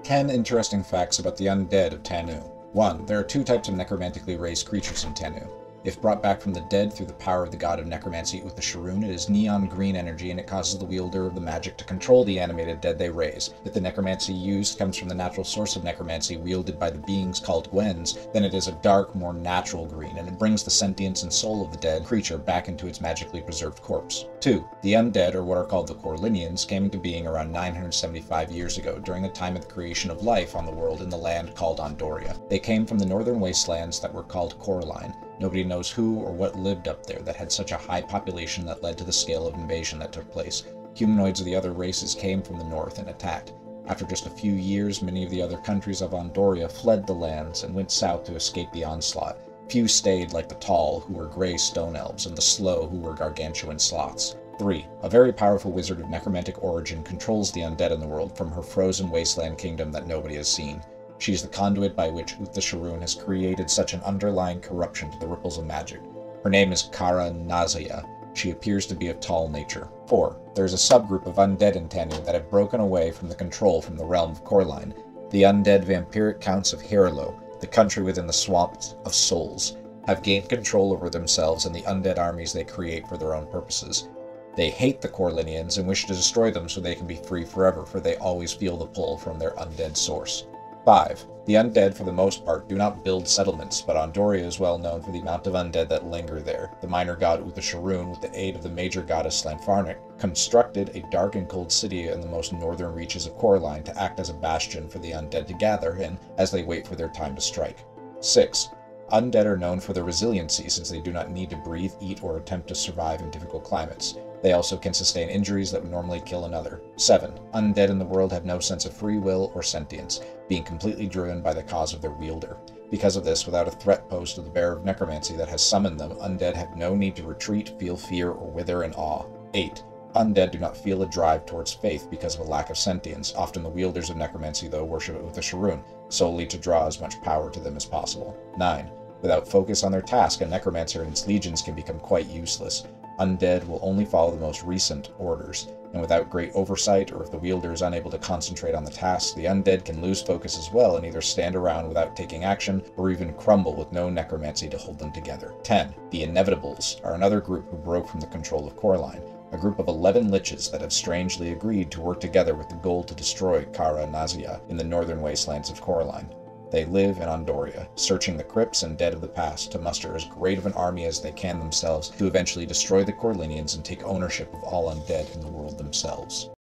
10 interesting facts about the undead of Tanu. 1. There are two types of necromantically raised creatures in Tanu. If brought back from the dead through the power of the god of necromancy Utha-Sharun, it is neon green energy and it causes the wielder of the magic to control the animated dead they raise. If the necromancy used comes from the natural source of necromancy wielded by the beings called Gwens, then it is a dark, more natural green, and it brings the sentience and soul of the dead creature back into its magically preserved corpse. 2. The undead, or what are called the Corlinians, came into being around 975 years ago, during the time of the creation of life on the world in the land called Andoria. They came from the northern wastelands that were called Corline. Nobody knows who or what lived up there that had such a high population that led to the scale of invasion that took place. Humanoids of the other races came from the north and attacked. After just a few years, many of the other countries of Andoria fled the lands and went south to escape the onslaught. Few stayed, like the tall, who were grey stone elves, and the slow, who were gargantuan sloths. 3. A very powerful wizard of necromantic origin controls the undead in the world from her frozen wasteland kingdom that nobody has seen. She is the conduit by which Utha-Sharun has created such an underlying corruption to the ripples of magic. Her name is Kara Nazaya. She appears to be of tall nature. 4. There is a subgroup of undead in Tanu that have broken away from the control from the realm of Corline. The undead vampiric counts of Herlo, the country within the swamps of souls, have gained control over themselves and the undead armies they create for their own purposes. They hate the Corlinians and wish to destroy them so they can be free forever, for they always feel the pull from their undead source. 5. The undead, for the most part, do not build settlements, but Andoria is well known for the amount of undead that linger there. The minor god Utha-Sharun, with the aid of the major goddess Slanfarnik, constructed a dark and cold city in the most northern reaches of Corline to act as a bastion for the undead to gather in as they wait for their time to strike. 6. Undead are known for their resiliency, since they do not need to breathe, eat, or attempt to survive in difficult climates. They also can sustain injuries that would normally kill another. 7. Undead in the world have no sense of free will or sentience, being completely driven by the cause of their wielder. Because of this, without a threat posed to the bearer of necromancy that has summoned them, undead have no need to retreat, feel fear, or wither in awe. 8. Undead do not feel a drive towards faith because of a lack of sentience. Often the wielders of necromancy, though, worship Utha-Sharun, solely to draw as much power to them as possible. 9. Without focus on their task, a necromancer and its legions can become quite useless. Undead will only follow the most recent orders, and without great oversight, or if the wielder is unable to concentrate on the task, the undead can lose focus as well and either stand around without taking action, or even crumble with no necromancy to hold them together. 10. The Inevitables are another group who broke from the control of Corline, a group of 11 liches that have strangely agreed to work together with the goal to destroy Kara Nazia in the northern wastelands of Corline. They live in Andoria, searching the crypts and dead of the past to muster as great of an army as they can themselves to eventually destroy the Corlinians and take ownership of all undead in the world themselves.